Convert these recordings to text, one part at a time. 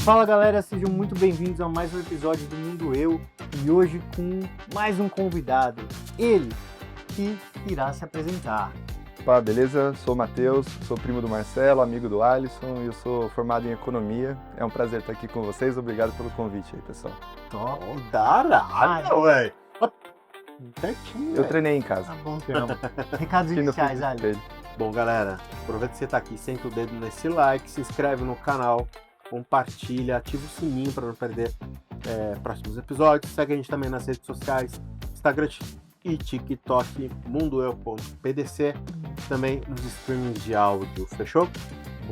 Fala galera, sejam muito bem-vindos a mais um episódio do Mundo Eu e hoje com mais um convidado, ele que irá se apresentar. Opa, beleza? Sou o Matheus, sou primo do Marcelo, amigo do Alisson e eu sou formado em economia. É um prazer estar aqui com vocês, obrigado pelo convite aí, pessoal. Top! Daralho, velho. Certinho, Eu treinei em casa. Tá bom, Fernando. Recados Aqui no iniciais, Ali. espelho. Bom, galera, aproveita que você tá aqui, senta o dedo nesse like, se inscreve no canal, compartilha, ativa o sininho para não perder próximos episódios. Segue a gente também nas redes sociais, Instagram e TikTok, mundoeu.pdc, também nos streamings de áudio, fechou?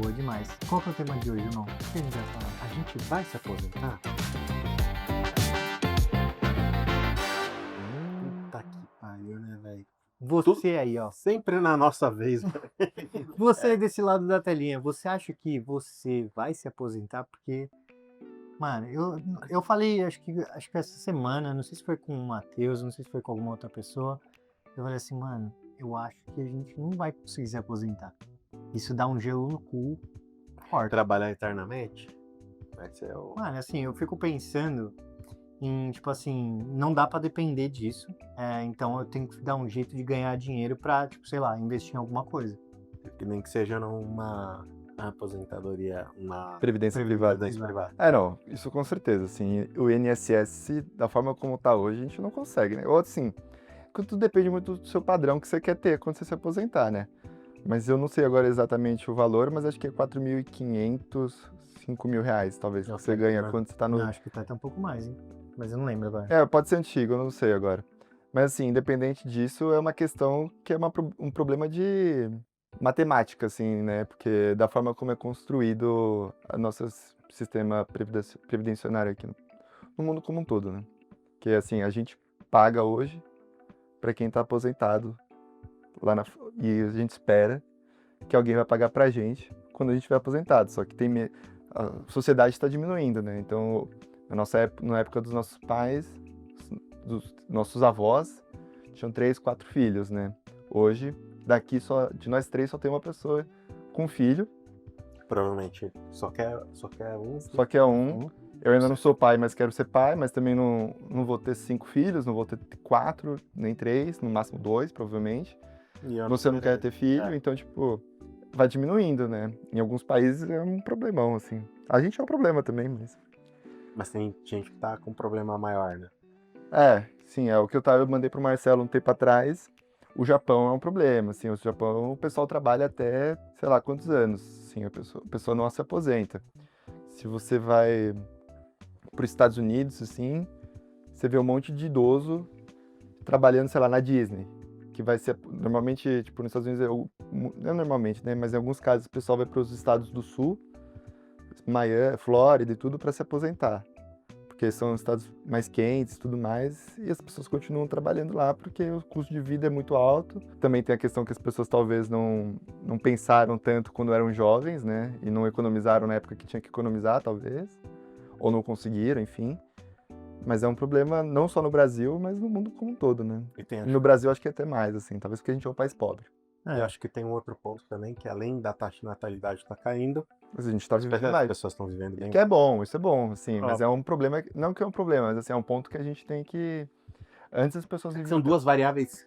Boa demais. Qual que é o tema de hoje, irmão? O que a gente vai falar? A gente vai se aposentar? Puta que pariu, né, velho? Você aí, ó. Sempre na nossa vez. Você desse lado da telinha, você acha que você vai se aposentar? Porque, mano, eu falei, acho que essa semana, não sei se foi com o Matheus, não sei se foi com alguma outra pessoa, eu falei assim, mano, eu acho que a gente não vai conseguir se aposentar. Isso dá um gelo no cu forte. Trabalhar eternamente? Vai ser o... Mano, assim, eu fico pensando em, tipo assim, não dá pra depender disso, então eu tenho que dar um jeito de ganhar dinheiro pra, tipo, sei lá, investir em alguma coisa. Que nem que seja numa aposentadoria, uma Previdência privada. previdência privada. Não, isso com certeza, assim, o INSS, da forma como tá hoje, a gente não consegue, né? Ou assim, tudo depende muito do seu padrão que você quer ter quando você se aposentar, né? Mas eu não sei agora exatamente o valor, mas acho que é 4.500, 5.000 reais, talvez, que você ganha quando você tá no... Não, acho que tá até um pouco mais, hein? Mas eu não lembro agora. Pode ser antigo, eu não sei agora. Mas assim, independente disso, é uma questão que é um problema de matemática, assim, né? Porque da forma como é construído o nosso sistema previdenciário aqui no mundo como um todo, né? Que assim, a gente paga hoje para quem tá aposentado e a gente espera que alguém vai pagar pra gente quando a gente estiver aposentado. Só que a sociedade está diminuindo, né? Então, na época dos nossos pais, dos nossos avós, tinham 3, 4 filhos, né? Hoje, de nós 3, só tem uma pessoa com filho. Provavelmente só quer um. Só que é um. Eu ainda não sou pai, mas quero ser pai, mas também não vou ter 5 filhos, não vou ter 4, nem 3, no máximo 2, provavelmente. Você não quer ter filho, então, tipo, vai diminuindo, né? Em alguns países é um problemão, assim. A gente é um problema também, mas... Mas tem gente que tá com um problema maior, né? Sim, é o que eu mandei pro Marcelo um tempo atrás. O Japão é um problema, assim, o Japão o pessoal trabalha até, sei lá, quantos anos, assim, a pessoa não se aposenta. Se você vai para os Estados Unidos, assim, você vê um monte de idoso trabalhando, sei lá, na Disney, que vai ser, normalmente, tipo, nos Estados Unidos, não normalmente, né, mas em alguns casos o pessoal vai para os estados do sul, Miami, Flórida e tudo, para se aposentar. Porque são estados mais quentes e tudo mais, e as pessoas continuam trabalhando lá porque o custo de vida é muito alto. Também tem a questão que as pessoas talvez não pensaram tanto quando eram jovens, né? E não economizaram na época que tinha que economizar, talvez. Ou não conseguiram, enfim. Mas é um problema não só no Brasil, mas no mundo como um todo, né? E no Brasil acho que é até mais, assim, talvez porque a gente é um país pobre. Eu acho que tem um outro ponto também, que além da taxa de natalidade estar caindo, Mas a gente tá vivendo as mais. pessoas estão vivendo bem. Que é bom, isso é bom, assim, mas é um problema, não que é um problema, mas assim, é um ponto que a gente tem que... Antes as pessoas viviam... São duas variáveis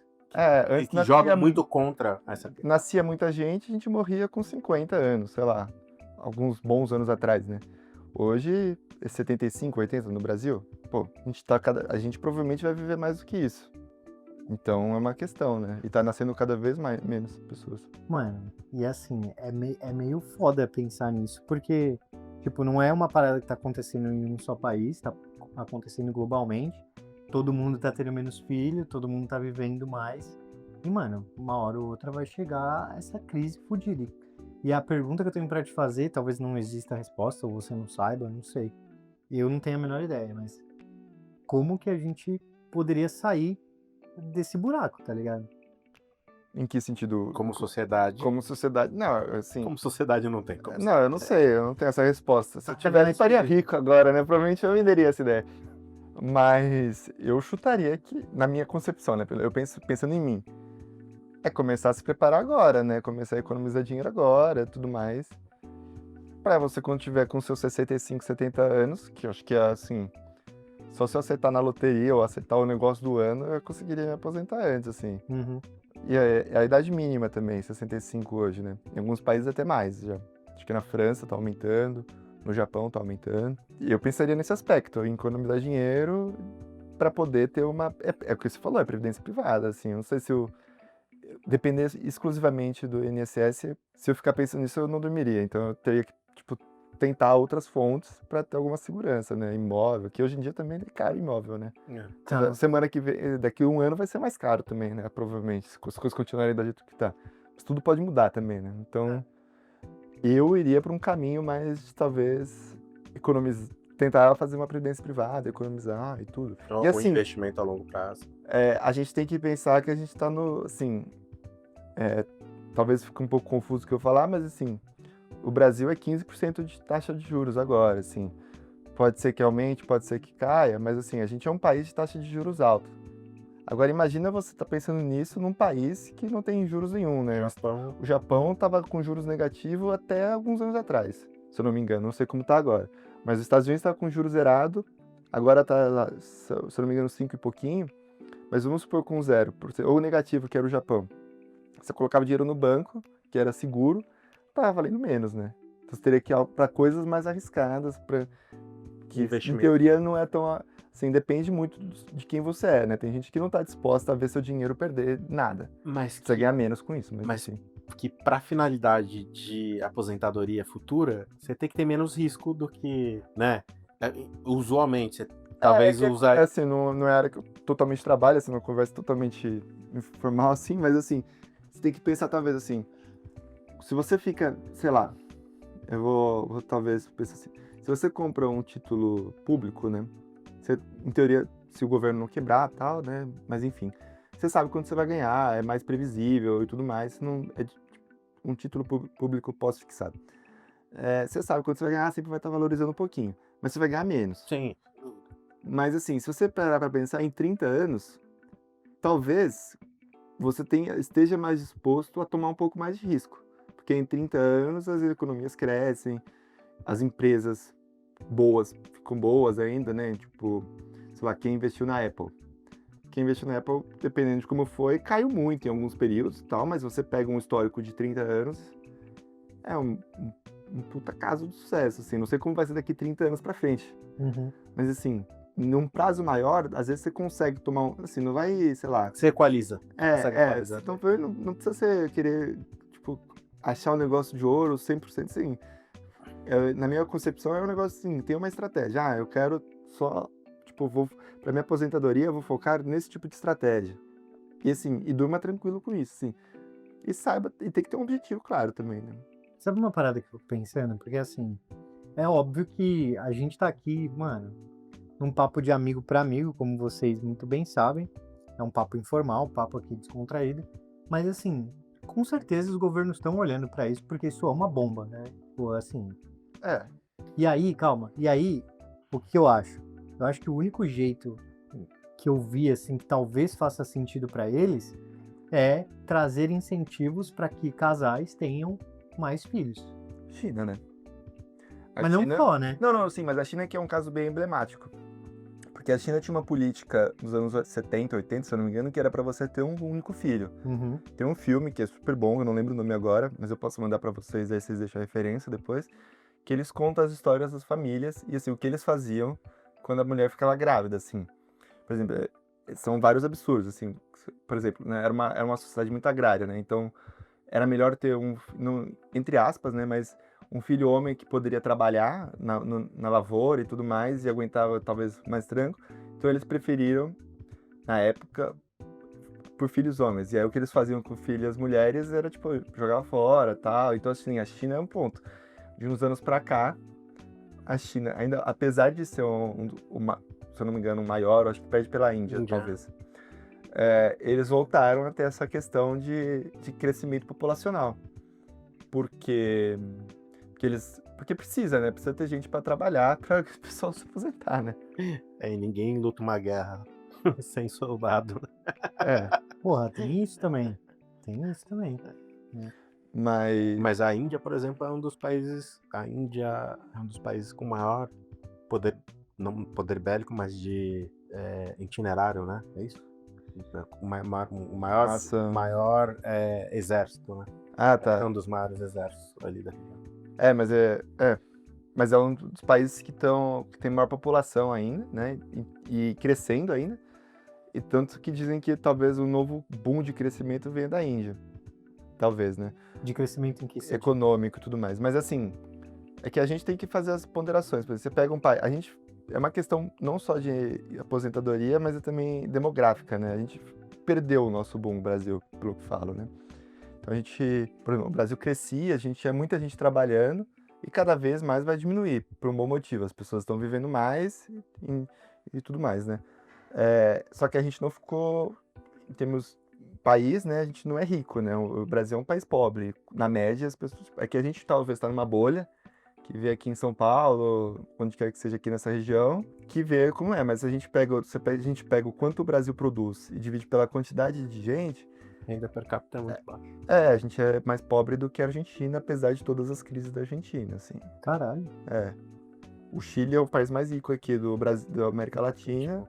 antes que jogam muito contra essa... Nascia muita gente, a gente morria com 50 anos, sei lá, alguns bons anos atrás, né? Hoje, é 75, 80 no Brasil, pô, a gente provavelmente vai viver mais do que isso. Então é uma questão, né? E tá nascendo cada vez menos pessoas. Mano, e assim, é meio foda pensar nisso, porque, tipo, não é uma parada que tá acontecendo em um só país, tá acontecendo globalmente. Todo mundo tá tendo menos filho, todo mundo tá vivendo mais. E, mano, uma hora ou outra vai chegar essa crise fodida. E a pergunta que eu tenho pra te fazer, talvez não exista a resposta, ou você não saiba, não sei. Eu não tenho a menor ideia, mas como que a gente poderia sair desse buraco, tá ligado? Em que sentido? Como sociedade. Como sociedade. Não, assim. Como sociedade não tem. Não, eu não sei, eu não tenho essa resposta. Se eu tivesse, eu estaria rico agora, né? Provavelmente eu venderia essa ideia. Mas eu chutaria que, na minha concepção, né? Eu pensando em mim, é começar a se preparar agora, né? Começar a economizar dinheiro agora, tudo mais. pra você quando tiver com seus 65, 70 anos, que eu acho que é assim, só se eu acertar na loteria ou acertar o negócio do ano, eu conseguiria me aposentar antes, assim. Uhum. E é a idade mínima também, 65 hoje, né? Em alguns países até mais já. Acho que na França tá aumentando, no Japão tá aumentando. E eu pensaria nesse aspecto, em economizar dinheiro para poder ter uma... É o que você falou, é previdência privada, assim. Eu não sei se eu depender exclusivamente do INSS, se eu ficar pensando nisso, eu não dormiria. Então eu teria que, tipo, tentar outras fontes para ter alguma segurança, né? Imóvel, que hoje em dia também é caro imóvel, né? Tá. Semana que vem, daqui a um ano vai ser mais caro também, né? Provavelmente, se as coisas continuarem do jeito que tá. Mas tudo pode mudar também, né? Então, eu iria para um caminho mais, talvez, tentar fazer uma previdência privada, economizar e tudo. E Um assim, investimento a longo prazo. a gente tem que pensar que a gente tá no, assim, talvez fique um pouco confuso o que eu falar, mas assim, o Brasil é 15% de taxa de juros agora, assim. Pode ser que aumente, pode ser que caia, mas assim, a gente é um país de taxa de juros alta. Agora imagina você tá pensando nisso num país que não tem juros nenhum, né? Japão. O Japão estava com juros negativos até alguns anos atrás, se eu não me engano, não sei como tá agora. Mas os Estados Unidos está com juros zerado, agora tá lá, se eu não me engano, 5 e pouquinho, mas vamos supor com 0%, ou negativo, que era o Japão. Você colocava dinheiro no banco, que era seguro, tava valendo menos, né? Então você teria que ir para coisas mais arriscadas, que em Investimento. teoria não é tão... Assim, depende muito de quem você é, né? Tem gente que não tá disposta a ver seu dinheiro perder nada. Mas Precisa que, ganhar menos com isso, mas Mas- assim... que para finalidade de aposentadoria futura, você tem que ter menos risco do que, né? Usualmente, você talvez que usar. assim, não é área que eu totalmente trabalho, assim, uma conversa totalmente informal, assim, mas assim, você tem que pensar talvez assim, se você fica, sei lá, eu vou talvez pensar assim, se você compra um título público, né, você, em teoria, se o governo não quebrar, tal, né, mas enfim, você sabe quanto você vai ganhar, é mais previsível e tudo mais, não é um título público pós-fixado. Você sabe quanto você vai ganhar, sempre vai estar valorizando um pouquinho, mas você vai ganhar menos. Sim. Mas assim, se você parar para pensar em 30 anos, talvez você esteja mais disposto a tomar um pouco mais de risco. Porque em 30 anos as economias crescem, as empresas boas ficam boas ainda, né? Tipo, sei lá, quem investiu na Apple. Quem investiu na Apple, dependendo de como foi, caiu muito em alguns períodos e tal, mas você pega um histórico de 30 anos, é um puta caso de sucesso, assim. Não sei como vai ser daqui 30 anos para frente. Uhum. Mas assim, num prazo maior, às vezes você consegue tomar assim, não vai, sei lá. Você equaliza. Consegue equalizar. Então não precisa você querer, tipo, achar um negócio de ouro 100%, assim. Na minha concepção é um negócio assim, tem uma estratégia. Eu quero só, tipo, pra minha aposentadoria, eu vou focar nesse tipo de estratégia. E assim, e durma tranquilo com isso, assim. E saiba, e tem que ter um objetivo claro também, né? Sabe uma parada que eu tô pensando? Porque assim, é óbvio que a gente tá aqui, mano, num papo de amigo pra amigo, como vocês muito bem sabem. É um papo informal, um papo aqui descontraído. Mas assim, com certeza os governos estão olhando pra isso porque isso é uma bomba, né? Tipo, assim. É. E aí, calma. E aí, o que eu acho? Eu acho que o único jeito que eu vi, assim, que talvez faça sentido pra eles é trazer incentivos pra que casais tenham mais filhos. China, né? Mas não só, né? Não, sim, mas a China que é um caso bem emblemático. Porque a China tinha uma política nos anos 70, 80, se eu não me engano, que era pra você ter um único filho. Uhum. Tem um filme que é super bom, eu não lembro o nome agora, mas eu posso mandar pra vocês, aí vocês deixam a referência depois, que eles contam as histórias das famílias e assim, o que eles faziam quando a mulher ficava grávida, assim. Por exemplo, são vários absurdos, assim. Por exemplo, né, era uma sociedade muito agrária, né? Então, era melhor ter entre aspas, né, mas um filho homem que poderia trabalhar na lavoura e tudo mais e aguentava talvez mais tranco. Então eles preferiram, na época, por filhos homens. E aí o que eles faziam com filhas mulheres era, tipo, jogar fora, tal. Então, assim, a China é um ponto. De uns anos pra cá, a China, ainda, apesar de ser se eu não me engano, o maior, acho que perde pela Índia. Talvez. Eles voltaram a ter essa questão de crescimento populacional. Porque precisa, né? Precisa ter gente pra trabalhar para o pessoal se aposentar, né? E ninguém luta uma guerra sem soldado. Porra, tem isso também. Tem isso também. Mas a Índia, por exemplo, é um dos países. A Índia é um dos países com maior poder, não poder bélico, mas de itinerário, né? É isso? nossa. Maior exército, né? Ah, É tá. um dos maiores exércitos ali da região. Mas é um dos países que tem maior população ainda, né? E crescendo ainda. E tanto que dizem que talvez o novo boom de crescimento venha da Índia. Talvez, né? De crescimento em que sentido? Econômico e tudo mais. Mas assim, é que a gente tem que fazer as ponderações. Por exemplo, você pega um país. É uma questão não só de aposentadoria, mas é também demográfica, né? A gente perdeu o nosso boom no Brasil, pelo que falo, né? Então por exemplo, o Brasil crescia, tinha muita gente trabalhando e cada vez mais vai diminuir, por um bom motivo. As pessoas estão vivendo mais e tudo mais, né? Só que a gente não ficou, em termos país, né? A gente não é rico, né? O Brasil é um país pobre. Na média, as pessoas. É que a gente talvez está numa bolha, que vê aqui em São Paulo, onde quer que seja aqui nessa região, que vê como é. Mas a gente pega o quanto o Brasil produz e divide pela quantidade de gente. Renda per capita é muito baixa. A gente é mais pobre do que a Argentina, apesar de todas as crises da Argentina, assim. Caralho. O Chile é o país mais rico aqui do Brasil, da América Latina.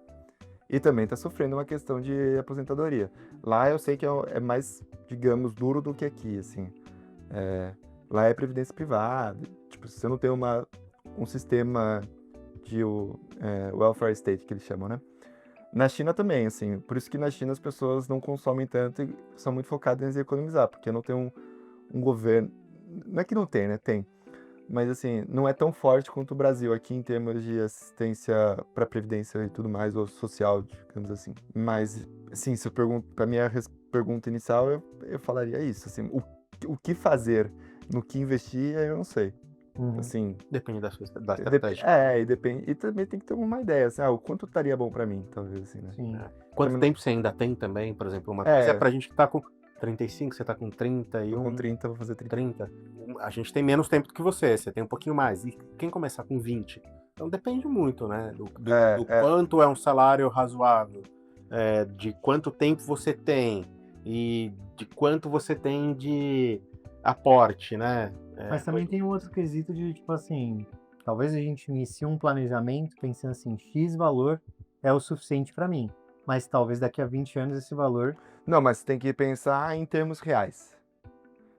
E também está sofrendo uma questão de aposentadoria. Lá eu sei que é mais, digamos, duro do que aqui, assim. Lá é previdência privada. Tipo, se você não tem um sistema de welfare state, que eles chamam, né? Na China também, assim. Por isso que na China as pessoas não consomem tanto e são muito focadas em economizar, porque não tem um governo... Não é que não tem, né? Tem. Mas, assim, não é tão forte quanto o Brasil aqui em termos de assistência para previdência e tudo mais, ou social, digamos assim. Mas, assim, se eu pergunto, para minha pergunta inicial, eu falaria isso, assim, o que fazer, no que investir, eu não sei. Uhum. Assim, Depende da estratégia. e depende, e também tem que ter uma ideia, assim, o quanto estaria bom para mim, talvez, assim, né? Sim. Quanto tempo você ainda tem também, por exemplo, uma coisa pra gente que tá com 35, você tá com 31. Tô com 30, vou fazer 30. A gente tem menos tempo do que você tem um pouquinho mais. E quem começar com 20? Então depende muito, né? Do quanto é um salário razoável, de quanto tempo você tem e de quanto você tem de aporte, né? Mas também tem um outro quesito de, tipo assim, talvez a gente inicie um planejamento pensando assim, X valor é o suficiente para mim. Mas talvez daqui a 20 anos esse valor... Não, mas você tem que pensar em termos reais.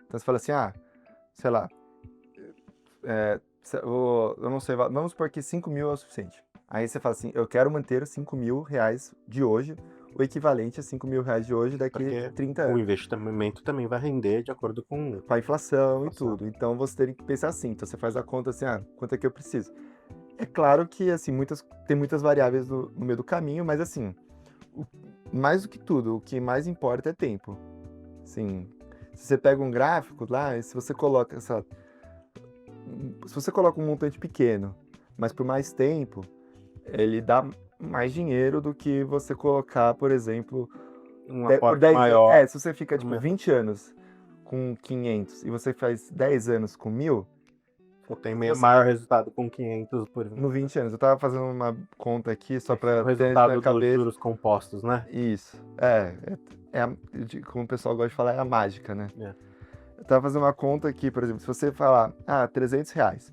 Então você fala assim, sei lá, eu não sei, vamos supor que 5 mil é o suficiente. Aí você fala assim, eu quero manter os 5 mil reais de hoje, o equivalente a 5 mil reais de hoje daqui a 30 anos. O investimento também vai render de acordo com a inflação e tudo. Então você tem que pensar assim, então você faz a conta assim, quanto é que eu preciso? É claro que assim, tem muitas variáveis no meio do caminho, mas assim, mais do que tudo, o que mais importa é tempo. Assim, se você pega um gráfico lá, se você coloca um montante pequeno, mas por mais tempo, ele dá mais dinheiro do que você colocar, por exemplo, um aporte maior. Se você fica tipo 20 anos com 500 e você faz 10 anos com 1.000, tem maior resultado com 500 por 20. No 20 anos. Eu tava fazendo uma conta aqui só para o resultado dos juros compostos, né? Isso. Como o pessoal gosta de falar, é a mágica, né? Eu tava fazendo uma conta aqui, por exemplo, se você falar, 300 reais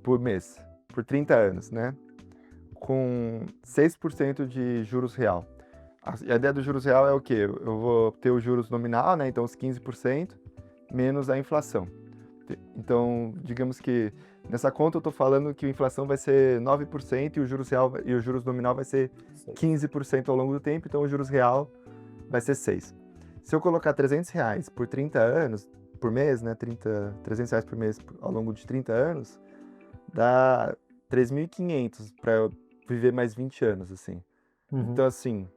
por mês, por 30 anos, né? Com 6% de juros real. A ideia do juros real é o quê? Eu vou ter os juros nominal, né? Então os 15% menos a inflação. Então, digamos que nessa conta eu tô falando que a inflação vai ser 9% e o juros real e o juros nominal vai ser 15% ao longo do tempo, então o juros real vai ser 6%. Se eu colocar 300 reais por 30 anos, por mês, né? 300 reais por mês ao longo de 30 anos, dá 3.500 para eu viver mais 20 anos, assim. Uhum. Então, assim,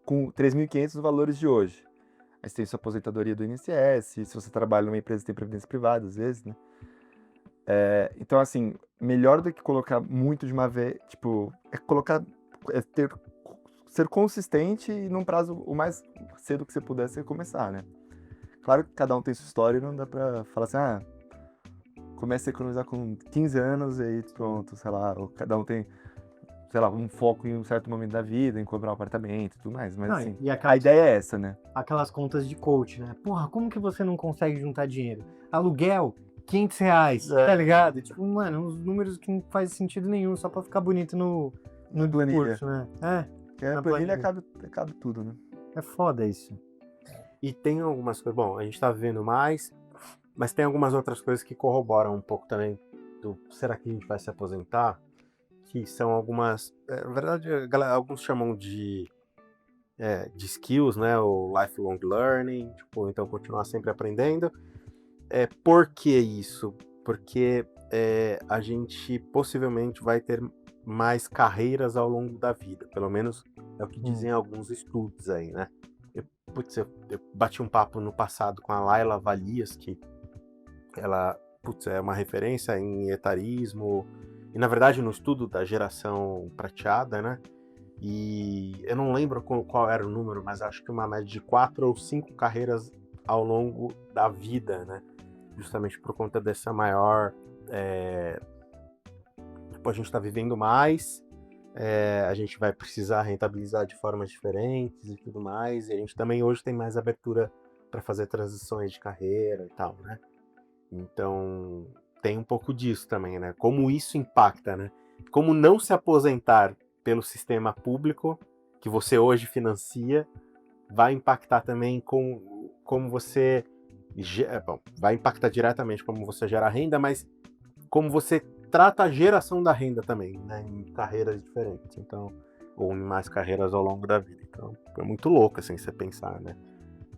com 3.500 os valores de hoje. Aí você tem sua aposentadoria do INSS, se você trabalha numa empresa tem previdência privada, às vezes, né? Então, assim, melhor do que colocar muito de uma vez, tipo, ser consistente e num prazo o mais cedo que você puder você começar, né? Claro que cada um tem sua história e não dá pra falar assim, comece a economizar com 15 anos e aí pronto, sei lá, ou cada um tem... sei lá, um foco em um certo momento da vida, em comprar um apartamento e tudo mais. Mas Não, assim, e a ideia é essa, né? aquelas contas de coach, né? Porra, como que você não consegue juntar dinheiro? Aluguel, R$ 500, tá ligado? Tipo, mano, uns números que não faz sentido nenhum, só pra ficar bonito no planilha. discurso, né? Porque a na planilha planilha. cabe tudo, né? É foda isso. E tem algumas coisas. Bom, a gente tá vendo mais, mas tem algumas outras coisas que corroboram um pouco também do será que a gente vai se aposentar? Que são algumas. Na verdade, alguns chamam de skills, né? O lifelong learning, tipo, então continuar sempre aprendendo. Por que isso? Porque a gente possivelmente vai ter mais carreiras ao longo da vida. Pelo menos é o que dizem alguns estudos aí, né? Eu bati um papo no passado com a Laila Valias, que ela é uma referência em etarismo e, na verdade, no estudo da geração prateada, né? E eu não lembro qual era o número, mas acho que uma média de 4 ou 5 carreiras ao longo da vida, né? Justamente por conta dessa maior... Tipo, a gente está vivendo mais, a gente vai precisar rentabilizar de formas diferentes e tudo mais, e a gente também hoje tem mais abertura para fazer transições de carreira e tal, né? Então, tem um pouco disso também, né? Como isso impacta, né? Como não se aposentar pelo sistema público, que você hoje financia, vai impactar também com como você... Bom, vai impactar diretamente como você gera renda, mas como você trata a geração da renda também, né? Em carreiras diferentes, então... Ou em mais carreiras ao longo da vida. Então, é muito louco, assim, você pensar, né?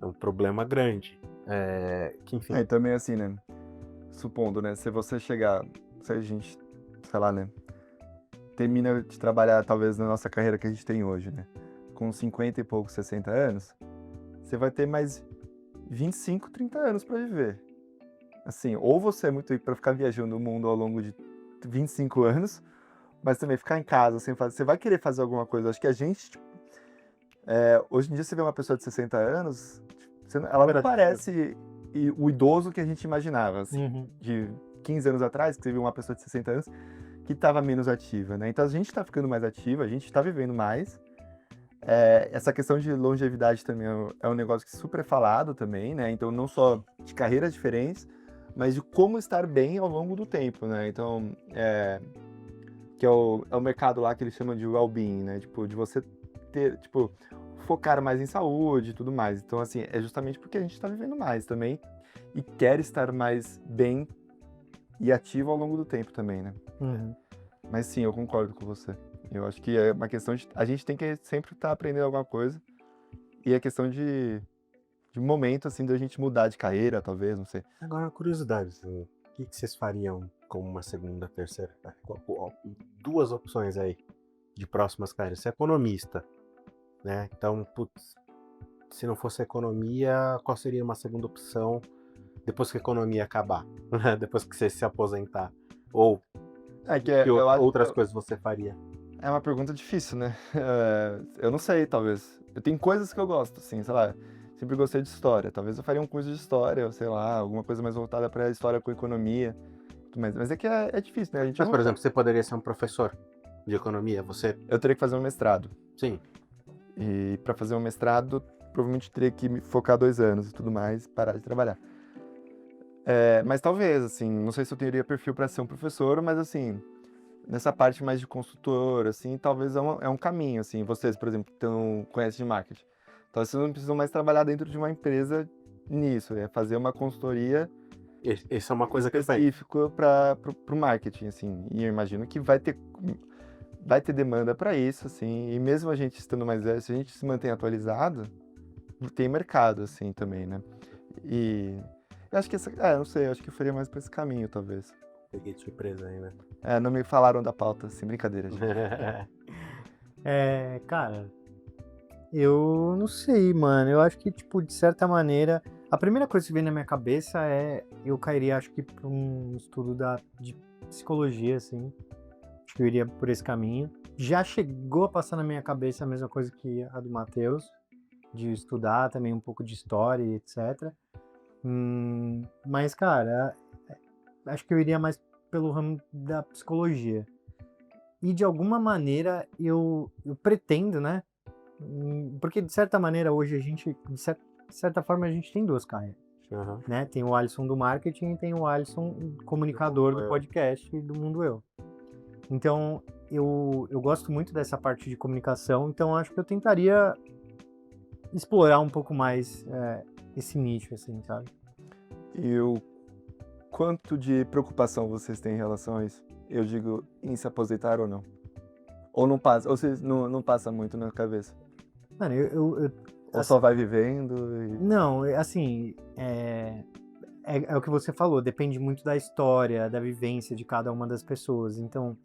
É um problema grande. Que, enfim... E também assim, né? Supondo, né? Se você chegar, se a gente, sei lá, né? Termina de trabalhar, talvez, na nossa carreira que a gente tem hoje, né? Com 50 e poucos, 60 anos, você vai ter mais 25, 30 anos pra viver. Assim, ou você é muito rico pra ficar viajando o mundo ao longo de 25 anos, mas também ficar em casa sem fazer. Você vai querer fazer alguma coisa. Acho que a gente, tipo, hoje em dia, você vê uma pessoa de 60 anos, ela não parece o idoso que a gente imaginava, assim, de 15 anos atrás, que você viu uma pessoa de 60 anos que estava menos ativa, né? Então a gente está ficando mais ativa, a gente está vivendo mais. Essa questão de longevidade também é um negócio que super é falado também, né? Então não só de carreiras diferentes, mas de como estar bem ao longo do tempo, né? Então, que é o mercado lá que eles chamam de well-being, né? Tipo, de você ter, tipo, focar mais em saúde e tudo mais. Então, assim, é justamente porque a gente está vivendo mais também e quer estar mais bem e ativo ao longo do tempo também, né? Mas sim, eu concordo com você. Eu acho que é uma questão de... A gente tem que sempre estar aprendendo alguma coisa e é questão de momento, assim, da gente mudar de carreira, talvez, não sei. Agora, uma curiosidade, assim, o que vocês fariam como uma segunda, terceira? Duas opções aí de próximas carreiras. Você é economista, né? Então, putz, se não fosse economia, qual seria uma segunda opção depois que a economia acabar? Depois que você se aposentar? Ou outras coisas você faria? É uma pergunta difícil, né? Eu não sei, talvez. Eu tenho coisas que eu gosto, assim, sei lá. Sempre gostei de história. Talvez eu faria um curso de história, ou sei lá, alguma coisa mais voltada para história com economia. Mas é que é difícil, né? Mas, por exemplo, você poderia ser um professor de economia, você... Eu teria que fazer um mestrado. Sim. E para fazer um mestrado, provavelmente teria que me focar 2 anos e tudo mais, parar de trabalhar. Mas talvez, assim, não sei se eu teria perfil para ser um professor, mas assim, nessa parte mais de consultor, assim, talvez é um caminho, assim. Vocês, por exemplo, conhecem de marketing. Então, vocês não precisam mais trabalhar dentro de uma empresa nisso, fazer uma consultoria Isso é uma coisa específica para o marketing, assim. E eu imagino que vai ter demanda para isso, assim. E mesmo a gente estando mais velho, se a gente se mantém atualizado, tem mercado, assim, também, né? E eu acho que não sei, eu acho que eu faria mais para esse caminho, talvez. Peguei de surpresa aí, né? Não me falaram da pauta, assim, brincadeira, gente. Cara, eu não sei, mano. Eu acho que, tipo, de certa maneira, a primeira coisa que vem na minha cabeça eu cairia, acho que, pra um estudo de psicologia, assim. Acho que eu iria por esse caminho. Já chegou a passar na minha cabeça a mesma coisa que a do Matheus, de estudar também um pouco de história e etc. Mas, cara, acho que eu iria mais pelo ramo da psicologia. e de alguma maneira eu pretendo, né? Porque de certa maneira hoje a gente, de certa forma a gente tem duas carreiras, Aham. né? Tem o Alisson do marketing e tem o Alisson comunicador do Eu. podcast e do Mundo Eu. Então eu gosto muito dessa parte de comunicação, então acho que eu tentaria explorar um pouco mais esse nicho, assim, sabe? E o quanto de preocupação vocês têm em relação a isso? Eu digo, em se aposentar ou não? Ou não passa, ou vocês não passa muito na cabeça? Mano, Ou só vai vivendo não, assim, é o que você falou, depende muito da história, da vivência de cada uma das pessoas. Então,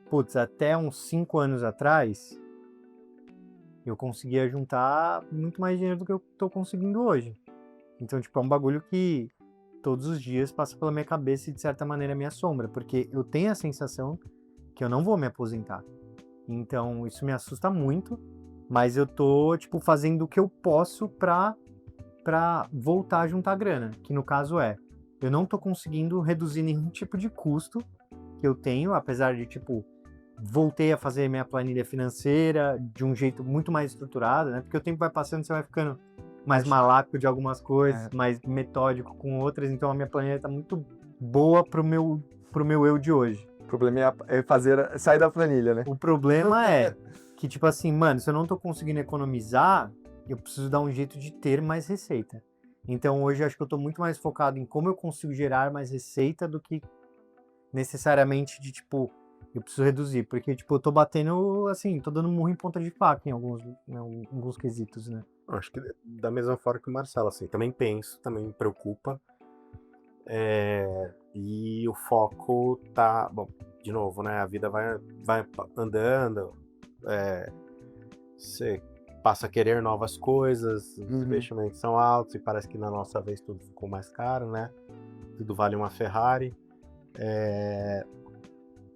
putz, até uns 5 anos atrás, eu conseguia juntar muito mais dinheiro do que eu tô conseguindo hoje. Então, tipo, é um bagulho que todos os dias passa pela minha cabeça e, de certa maneira, me assombra, porque eu tenho a sensação que eu não vou me aposentar. Então, isso me assusta muito, mas eu tô, tipo, fazendo o que eu posso pra voltar a juntar grana, que no caso eu não tô conseguindo reduzir nenhum tipo de custo que eu tenho, apesar de, tipo, voltei a fazer minha planilha financeira de um jeito muito mais estruturado, né? Porque o tempo vai passando, você vai ficando mais malápico de algumas coisas, mais metódico com outras, então a minha planilha tá muito boa pro meu eu de hoje. o problema é sair da planilha, né? O problema é que, tipo assim, mano, se eu não tô conseguindo economizar, eu preciso dar um jeito de ter mais receita. Então hoje eu acho que eu tô muito mais focado em como eu consigo gerar mais receita do que necessariamente de, tipo, eu preciso reduzir. Porque, tipo, eu tô batendo, assim, tô dando murro em ponta de faca em alguns quesitos, né? Acho que da mesma forma que o Marcelo, assim, também penso, também me preocupa. E o foco tá, bom, de novo, né? A vida vai andando, você passa a querer novas coisas, os investimentos são altos e parece que na nossa vez tudo ficou mais caro, né? Tudo vale uma Ferrari.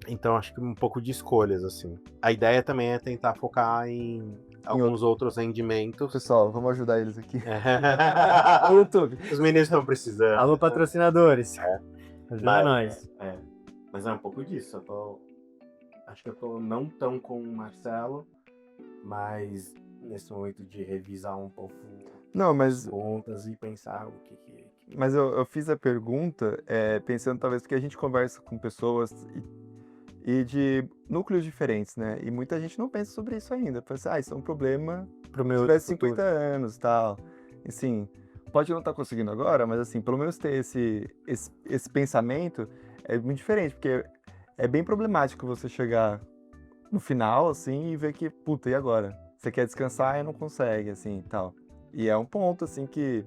Então acho que um pouco de escolhas, assim. A ideia também é tentar focar em alguns outros rendimentos. Pessoal, vamos ajudar eles aqui. No YouTube. Os meninos estão precisando. Alô, patrocinadores. Ajuda nós. Mas é um pouco disso. Acho que eu tô não tão com o Marcelo, mas nesse momento de revisar um pouco as contas e pensar o que. Mas eu fiz a pergunta pensando talvez porque a gente conversa com pessoas e de núcleos diferentes, né? E muita gente não pensa sobre isso ainda. Pensa, isso é um problema Pro meu tiver 50 anos e tal. Assim, pode não estar conseguindo agora, mas assim, pelo menos ter esse pensamento é muito diferente, porque é bem problemático você chegar no final, assim, e ver que, puta, e agora? Você quer descansar e não consegue, assim, e tal. E é um ponto, assim, que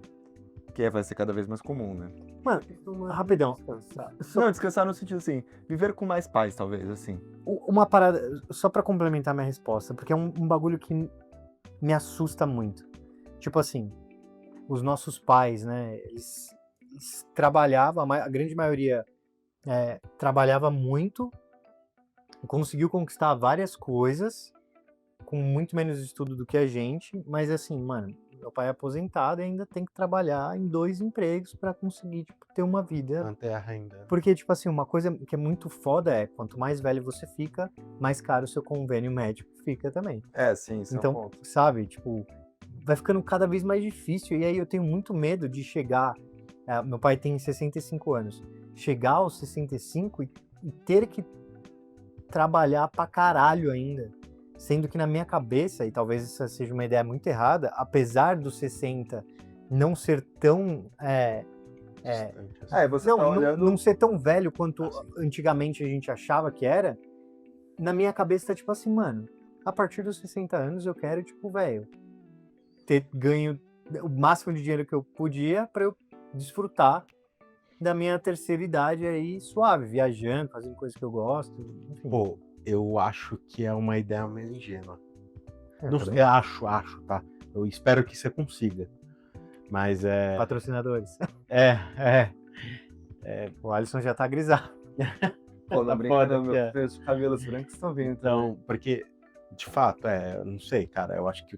vai ser cada vez mais comum, né? Mano, rapidão. Não, descansar no sentido, assim, viver com mais paz, talvez, assim. Uma parada, só pra complementar minha resposta, porque é um bagulho que me assusta muito. Tipo assim, os nossos pais, né, eles trabalhavam, a grande maioria trabalhava muito, conseguiu conquistar várias coisas, com muito menos estudo do que a gente, mas assim, mano, meu pai é aposentado e ainda tem que trabalhar em 2 empregos pra conseguir, tipo, ter uma vida. Manter a renda. Porque, tipo assim, uma coisa que é muito foda é, quanto mais velho você fica, mais caro o seu convênio médico fica também. Sim, isso então, é um ponto. sabe, tipo, vai ficando cada vez mais difícil. E aí eu tenho muito medo de chegar... meu pai tem 65 anos. Chegar aos 65 e ter que trabalhar pra caralho ainda. Sendo que na minha cabeça, e talvez essa seja uma ideia muito errada, apesar dos 60 não ser tão... você tá olhando... não ser tão velho quanto antigamente a gente achava que era, na minha cabeça tá tipo assim, mano, a partir dos 60 anos eu quero, tipo, velho, ter ganho o máximo de dinheiro que eu podia pra eu desfrutar da minha terceira idade aí suave, viajando, fazendo coisas que eu gosto, enfim. Pô, eu acho que é uma ideia meio ingênua. Não também. sei, acho, tá? Eu espero que você consiga. Mas Patrocinadores. É. O Alisson já tá grisado. Pô, Tá não brincadeira, foda, meus cabelos brancos estão vindo. Então, porque, de fato, eu não sei, cara, eu acho que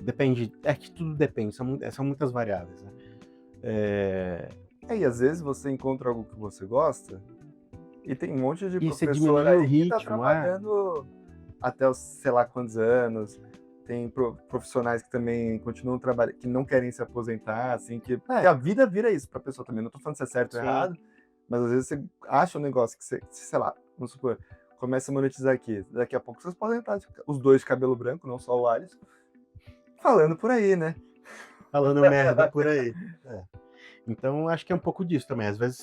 depende, que tudo depende, são muitas variáveis, né? E às vezes você encontra algo que você gosta E tem um monte de E você professor diminui o aí que tá ritmo, trabalhando até os sei lá quantos anos. Tem profissionais que também continuam trabalhando, que não querem se aposentar, assim, que a vida vira isso pra pessoa também. Não tô falando se é certo ou Sim. errado, mas às vezes você acha um negócio que você, sei lá, vamos supor, começa a monetizar aqui. Daqui a pouco vocês podem estar os dois de cabelo branco, não só o Alisson, falando por aí, né? falando merda por aí. Então, acho que é um pouco disso também. Às vezes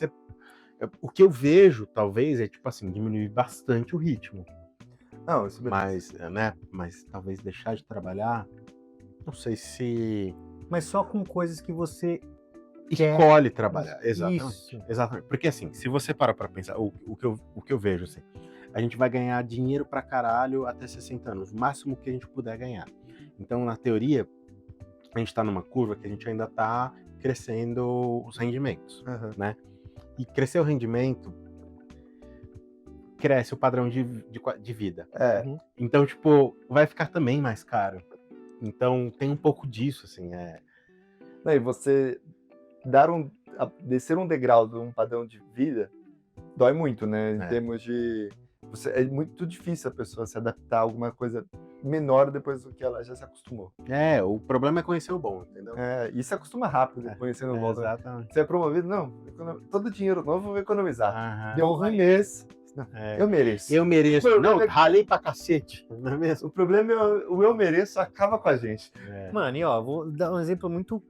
o que eu vejo, talvez, é tipo assim, diminuir bastante o ritmo. Não, isso Mas, né? Mas talvez deixar de trabalhar. Não sei se Mas só com coisas que você escolhe trabalhar. Exatamente. Isso. Exatamente. Porque assim, se você parar pra pensar, o que eu vejo, assim, a gente vai ganhar dinheiro pra caralho até 60 anos, o máximo que a gente puder ganhar. Então, na teoria, a gente tá numa curva que a gente ainda tá crescendo os rendimentos, Aham. né? E crescer o rendimento, cresce o padrão de vida. É, Uhum. Então, tipo, vai ficar também mais caro. Então, tem um pouco disso, assim, não, e você descer um degrau de um padrão de vida dói muito, né? Em É. termos de. É muito difícil a pessoa se adaptar a alguma coisa menor depois do que ela já se acostumou. o problema é conhecer o bom, entendeu? E se acostuma rápido, conhecendo o volta. Exatamente. Você é promovido? Não, todo dinheiro novo eu vou economizar. Aham. Deu um mês, não, É. eu mereço. Eu mereço. O Não, problema ralei pra cacete, não é mesmo? O problema é o eu mereço acaba com a gente. Mano, e ó, vou dar um exemplo muito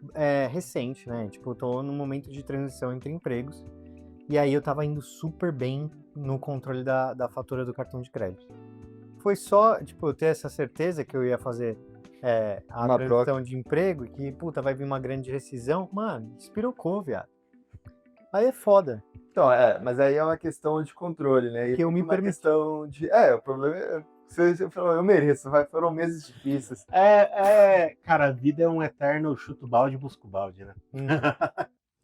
recente, né? Tipo, eu tô num momento de transição entre empregos. E aí eu tava indo super bem no controle da fatura do cartão de crédito. Foi só, tipo, eu ter essa certeza que eu ia fazer a Uma transição de emprego e que, puta, vai vir uma grande rescisão. Mano, despirocou, viado. Aí é foda. Então, mas aí é uma questão de controle, né? E Que eu me uma permiti. questão de. O problema é. Você falou, eu mereço, foram meses difíceis. Cara, a vida é um eterno chuto balde e busco balde, né?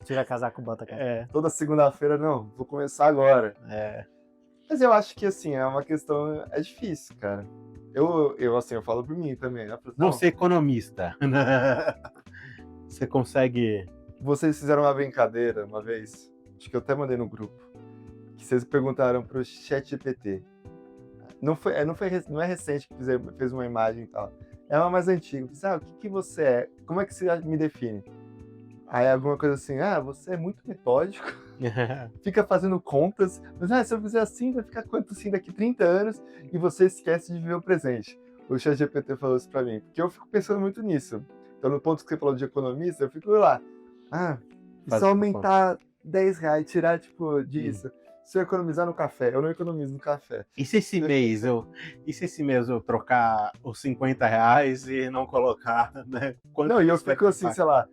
Tira casaco, bota cara. Toda segunda-feira, não, vou começar agora. Mas eu acho que, assim, é uma questão. É difícil, cara. Eu falo por mim também. Né? Não ser economista. Você consegue. Vocês fizeram uma brincadeira uma vez, acho que eu até mandei no grupo, que vocês perguntaram pro ChatGPT. Não é recente que fez uma imagem e tal. É uma mais antiga. O que você é? Como é que você me define? Aí alguma coisa assim, você é muito metódico, fica fazendo contas, mas se eu fizer assim, vai ficar quanto assim daqui 30 anos e você esquece de viver o presente. O ChatGPT falou isso pra mim, porque eu fico pensando muito nisso. Então, no ponto que você falou de economista, eu fico lá, e se eu aumentar 10 reais, tirar, tipo, disso, se eu economizar no café, eu não economizo no café. E se esse mês eu trocar os 50 reais e não colocar, né? Não, e eu fico assim, sei lá,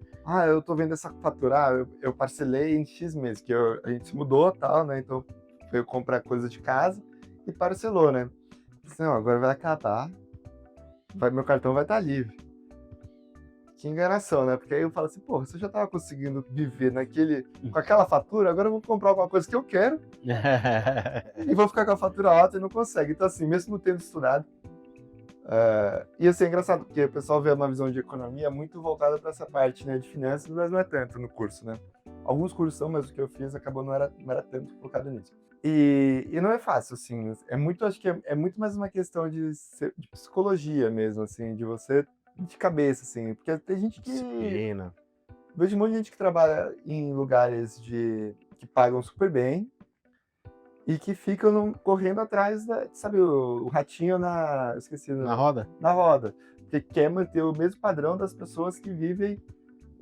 eu tô vendo essa fatura, eu parcelei em X meses, que a gente se mudou e tal, né? Então, veio comprar coisa de casa e parcelou, né? Não, agora vai acabar, meu cartão vai estar livre. Que enganação, né? Porque aí eu falo assim, porra, você já tava conseguindo viver com aquela fatura, agora eu vou comprar alguma coisa que eu quero e vou ficar com a fatura alta e não consegue. Então, assim, mesmo tendo estudado. E assim, é engraçado, porque o pessoal vê uma visão de economia muito voltada para essa parte, né, de finanças, mas não é tanto no curso, né? Alguns cursos são, mas o que eu fiz acabou não era tanto focado nisso. E não é fácil, assim, acho que é muito mais uma questão de psicologia mesmo, assim, de você de cabeça, assim, porque tem gente que... Disciplina. Vejo um monte de gente que trabalha em lugares que pagam super bem e que ficam correndo atrás sabe, o ratinho esqueci. Na roda? Na roda. Porque quer manter o mesmo padrão das pessoas que vivem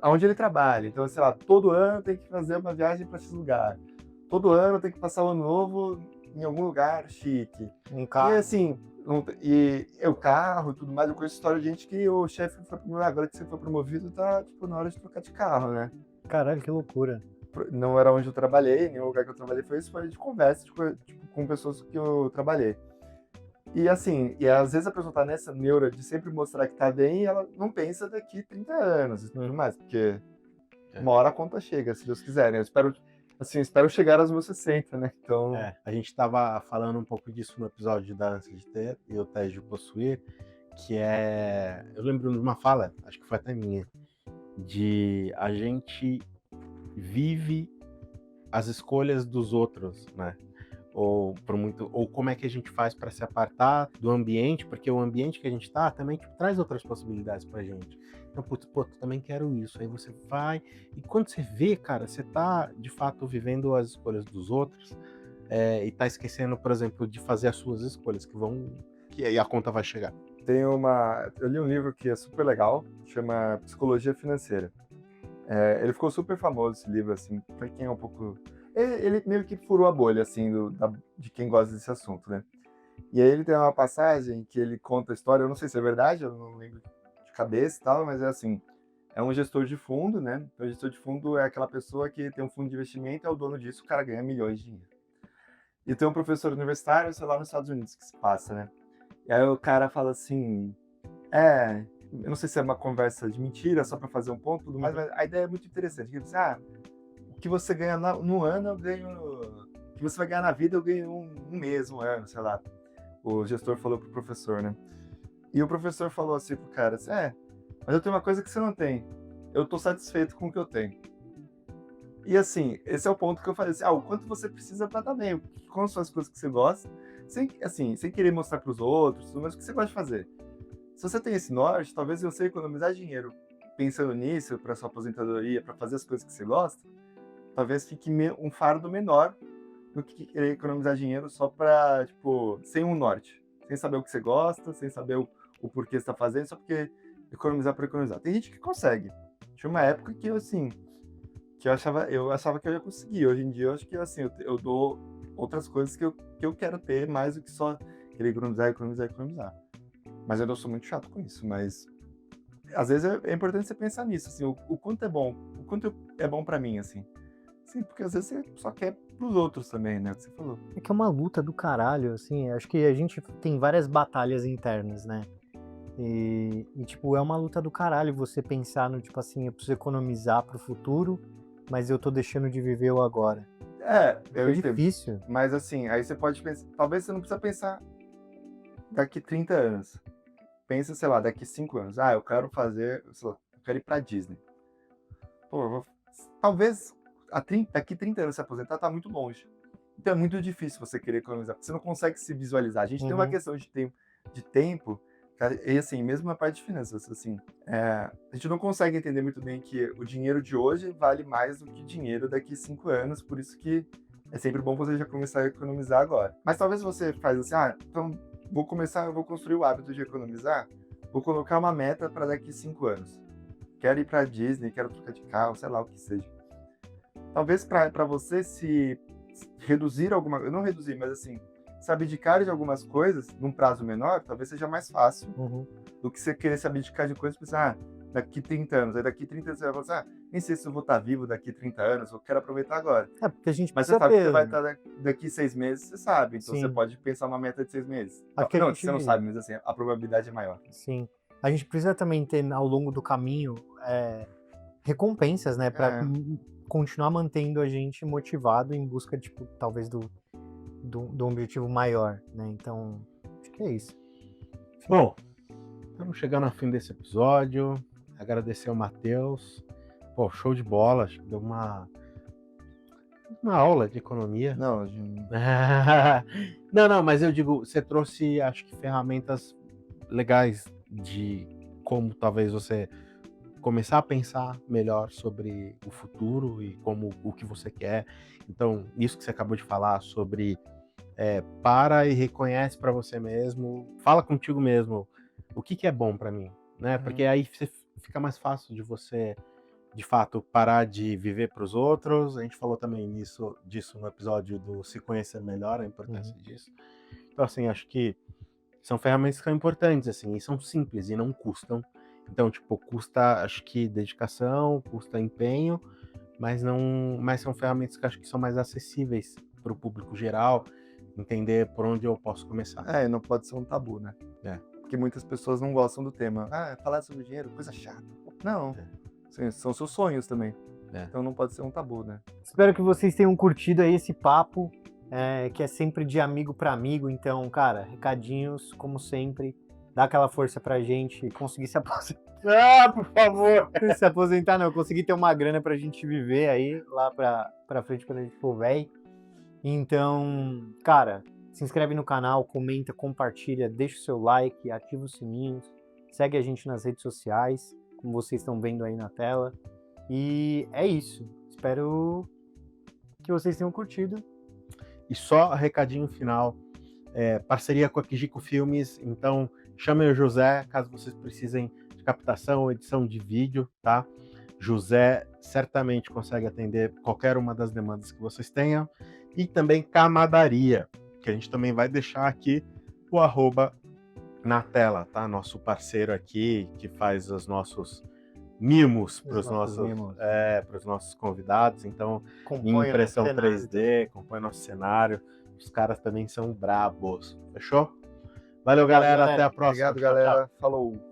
onde ele trabalha. Então, sei lá, todo ano tem que fazer uma viagem para esse lugar. Todo ano tem que passar o ano novo em algum lugar chique. Um carro. E assim, o carro e tudo mais, eu conheço história de gente que o chefe foi agora que você foi promovido, tá tipo na hora de trocar de carro, né? Caralho, que loucura. Não era onde eu trabalhei, nenhum lugar que eu trabalhei foi isso, foi de conversa com pessoas que eu trabalhei. E assim, às vezes a pessoa tá nessa neura de sempre mostrar que tá bem e ela não pensa daqui 30 anos e tudo mais, porque uma hora a conta chega, se Deus quiser, né? Eu espero chegar aos meus 60, né? Então... A gente tava falando um pouco disso no episódio da ânsia de ter e o teste de possuir, que eu lembro de uma fala, acho que foi até minha, de a gente vive as escolhas dos outros, né? ou como é que a gente faz para se apartar do ambiente, porque o ambiente que a gente tá também tipo, traz outras possibilidades pra gente. Então, putz, pô, tu também quero isso. Aí você vai, e quando você vê, cara, você tá de fato vivendo as escolhas dos outros, e tá esquecendo, por exemplo, de fazer as suas escolhas, que aí a conta vai chegar. Eu li um livro que é super legal, chama Psicologia Financeira. Ele ficou super famoso, esse livro, assim, pra quem é um pouco... Ele meio que furou a bolha, assim, de quem gosta desse assunto, né? E aí ele tem uma passagem que ele conta a história, eu não sei se é verdade, eu não lembro de cabeça e tal, mas é assim, é um gestor de fundo, né? Então, o gestor de fundo é aquela pessoa que tem um fundo de investimento, é o dono disso, o cara ganha milhões de dinheiro. E tem um professor universitário, sei lá, nos Estados Unidos, que se passa, né? E aí o cara fala assim, eu não sei se é uma conversa de mentira, só para fazer um ponto, tudo mais, mas a ideia é muito interessante. Ele diz, o que você ganha no ano, eu ganho... O que você vai ganhar na vida, eu ganho um mês, um ano, sei lá. O gestor falou pro professor, né? E o professor falou assim pro cara, assim, mas eu tenho uma coisa que você não tem. Eu tô satisfeito com o que eu tenho. E assim, esse é o ponto que eu falei assim, o quanto você precisa pra estar bem, quais são as coisas que você gosta, sem querer mostrar pros outros, mas o que você gosta de fazer. Se você tem esse norte, talvez você economizar dinheiro pensando nisso, para sua aposentadoria, para fazer as coisas que você gosta, talvez fique um fardo menor do que querer economizar dinheiro só para, tipo, sem um norte. Sem saber o que você gosta, sem saber o porquê você está fazendo, só porque economizar por economizar. Tem gente que consegue. Tinha uma época que eu achava que eu ia conseguir. Hoje em dia eu acho que assim, eu dou outras coisas que eu quero ter mais do que só querer economizar. Mas eu não sou muito chato com isso, mas às vezes é importante você pensar nisso, assim, o quanto é bom, o quanto é bom pra mim, assim. Sim, porque às vezes você só quer pros outros também, né, o que você falou. É que é uma luta do caralho, assim, acho que a gente tem várias batalhas internas, né? E tipo, é uma luta do caralho você pensar no, tipo assim, eu preciso economizar pro futuro, mas eu tô deixando de viver o agora. Eu É entendo. difícil. Mas assim, aí você pode pensar, talvez você não precisa pensar daqui 30 anos. Pensa, sei lá, daqui 5 anos. Eu quero fazer, sei lá, eu quero ir pra Disney. Pô, talvez daqui 30 anos se aposentar tá muito longe. Então é muito difícil você querer economizar, porque você não consegue se visualizar. A gente tem uma questão de tempo, e assim, mesmo na parte de finanças, assim, a gente não consegue entender muito bem que o dinheiro de hoje vale mais do que dinheiro daqui 5 anos, por isso que é sempre bom você já começar a economizar agora. Mas talvez você faz assim, então eu vou construir o hábito de economizar, vou colocar uma meta para daqui 5 anos. Quero ir para Disney, quero trocar de carro, sei lá o que seja. Talvez para você se reduzir não reduzir, mas assim, se abdicar de algumas coisas num prazo menor, talvez seja mais fácil do que você querer se abdicar de coisas e pensar, daqui 30 anos, aí daqui 30 anos você vai falar nem sei se eu vou estar vivo daqui 30 anos, eu quero aproveitar agora. Porque a gente Mas você sabe que você vai estar daqui 6 meses, você sabe, então você pode pensar uma meta de 6 meses. Você não sabe, mas assim, a probabilidade é maior. Sim. A gente precisa também ter, ao longo do caminho, recompensas, né, para continuar mantendo a gente motivado em busca, tipo, talvez do objetivo maior, né? Então, acho que é isso. Bom, estamos chegando ao fim desse episódio. Agradecer ao Matheus. Pô, show de bola. Acho que deu uma aula de economia. Não, não, mas eu digo, você trouxe, acho que, ferramentas legais de como talvez você começar a pensar melhor sobre o futuro e como o que você quer. Então, isso que você acabou de falar sobre para e reconhece para você mesmo, fala contigo mesmo o que é bom para mim, né? Porque aí fica mais fácil de você, de fato, parar de viver para os outros. A gente falou também disso no episódio do Se Conhecer Melhor, a importância disso. Então, assim, acho que são ferramentas que são importantes, assim, e são simples e não custam. Então, tipo, custa, acho que, dedicação, custa empenho, mas são ferramentas que acho que são mais acessíveis para o público geral, entender por onde eu posso começar. Não pode ser um tabu, né? Porque muitas pessoas não gostam do tema. Falar sobre dinheiro, coisa chata. Não, são seus sonhos também. Então não pode ser um tabu, né? Espero que vocês tenham curtido aí esse papo, que é sempre de amigo para amigo. Então, cara, recadinhos, como sempre. Dá aquela força pra gente conseguir se aposentar. Por favor! Se aposentar não, conseguir ter uma grana pra gente viver aí lá pra frente quando a gente for velho. Então, cara, se inscreve no canal, comenta, compartilha, deixa o seu like, ativa os sininhos, segue a gente nas redes sociais, como vocês estão vendo aí na tela. E é isso. Espero que vocês tenham curtido. E só recadinho final, parceria com a Kijiko Filmes, então chamem o José, caso vocês precisem de captação, edição de vídeo, tá? José certamente consegue atender qualquer uma das demandas que vocês tenham. E também Camadaria, que a gente também vai deixar aqui o @, na tela, tá? Nosso parceiro aqui, que faz os nossos mimos para os nossos convidados. Então, em impressão 3D, compõe nosso cenário. Os caras também são brabos. Fechou? Valeu, galera. Até a próxima. Obrigado, galera. Falou.